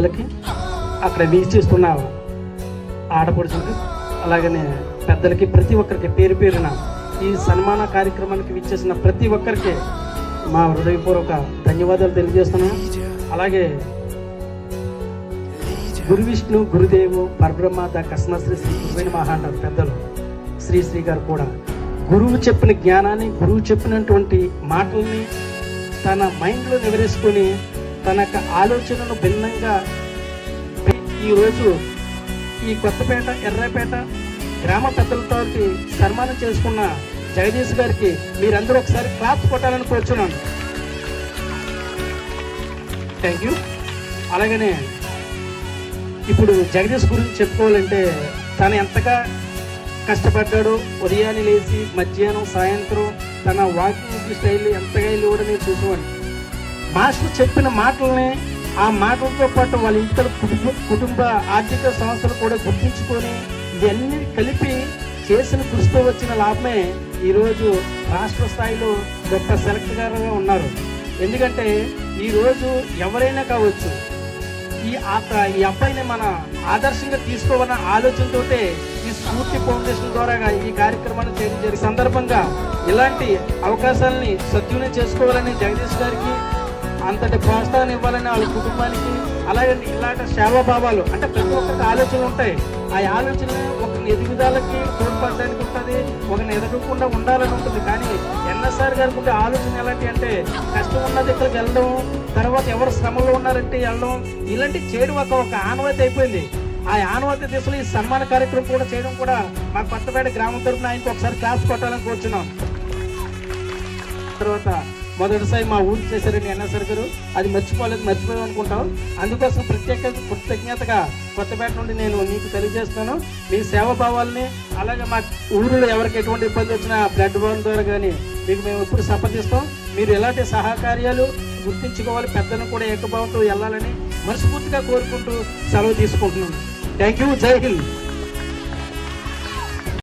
ఆడపడుచులకి, అక్కడ వీక్షిస్తున్న ఆడపడుచులకి, అలాగనే పెద్దలకి, ప్రతి ఒక్కరికి పేరు పేరున ఈ సన్మాన కార్యక్రమానికి విచ్చేసిన ప్రతి ఒక్కరికి మా హృదయపూర్వక ధన్యవాదాలు తెలియజేస్తున్నాను. అలాగే గురు విష్ణు గురుదేవు పరబ్రహ్మ ద కస్మశ్రీ శ్రీ గురువైన మహాంటారు పెద్దలు శ్రీ గారు కూడా గురువు చెప్పిన జ్ఞానాన్ని, గురువు చెప్పినటువంటి మాటల్ని తన మైండ్లో నెవరేసుకొని తన యొక్క ఆలోచనను భిన్నంగా ఈరోజు ఈ కొత్తపేట ఎర్రపేట గ్రామ పెద్దలతో సన్మానం చేసుకున్న జగదీష్ గారికి మీరందరూ ఒకసారి క్లాప్స్ కొట్టాలని కోరుచున్నాను. Thank you. అలాగనే ఇప్పుడు జగదీష్ గురించి చెప్పుకోవాలంటే తను ఎంతగా కష్టపడ్డాడో, ఉదయాన్నే లేచి మధ్యాహ్నం సాయంత్రం తన వాకింగ్ స్టైల్ ఎంతగా వెళ్ళి కూడా నేను చూసేవాడిని. మాస్టర్ చెప్పిన మాటల్ని, ఆ మాటలతో పాటు వాళ్ళ ఇంట్లో కుటుంబ ఆర్థిక సంస్థలు కూడా గుర్తించుకొని ఇవన్నీ కలిపి చేసిన కృషితో వచ్చిన లాభమే ఈరోజు రాష్ట్ర స్థాయిలో గొప్ప సెలెక్టర్గా ఉన్నారు. ఎందుకంటే ఈరోజు ఎవరైనా కావచ్చు, ఈ అబ్బాయిని మన ఆదర్శంగా తీసుకోవాలన్న ఆలోచనతో ఈ స్ఫూర్తి ఫౌండేషన్ ద్వారా ఈ కార్యక్రమాన్ని చేయడం జరిగే సందర్భంగా ఇలాంటి అవకాశాలని సద్వినియోగం చేసుకోవాలని జగదీష్ గారికి అంతటి ప్రోత్సాహం ఇవ్వాలని వాళ్ళ కుటుంబానికి, అలాగే ఇలాంటి సేవాభావాలు అంటే ప్రతి ఒక్కరికి ఆలోచనలు ఉంటాయి. ఆ ఆలోచన ఒకరిని ఎదుగుదలకి తోడ్పడడానికి ఉంటుంది, ఒకరిని ఎదగకుండా ఉండాలని ఉంటుంది. కానీ ఎన్ఎస్ఆర్ గారికి ఉండే ఆలోచన ఎలాంటి అంటే కష్టం ఉన్న దగ్గరికి వెళ్ళడం, తర్వాత ఎవరు శ్రమలో ఉన్నారంటే వెళ్ళడం, ఇలాంటి చేయడం ఒక ఆనవాయితీ అయిపోయింది. ఆ ఆనవాయితీ దిశలో ఈ సన్మాన కార్యక్రమం కూడా చేయడం కూడా మా కొత్తపేట గ్రామం తరఫున ఆయనకు ఒకసారి క్లాస్ కొట్టాలని కోరుచున్నాం. తర్వాత మొదటిసారి మా ఊరు చేశారండి ఎన్ఎస్ఆర్ గారు, అది మర్చిపోయాం అనుకుంటాం. అందుకోసం కృతజ్ఞతగా కొత్తపేట నుండి నేను నీకు తెలియజేస్తాను. మీ సేవాభావాల్ని, అలాగే మా ఊరిలో ఎవరికి ఎటువంటి ఇబ్బంది వచ్చినా బ్లడ్ బాంక్ ద్వారా కానీ మీకు మేము ఎప్పుడు సంప్రదిస్తాం. మీరు ఎలాంటి సహకార్యాలు గుర్తించుకోవాలి, పెద్దలను కూడా ఏకభావంతో వెళ్ళాలని మనస్ఫూర్తిగా కోరుకుంటూ సెలవు తీసుకుంటున్నాను. Thank you. జై హింద్.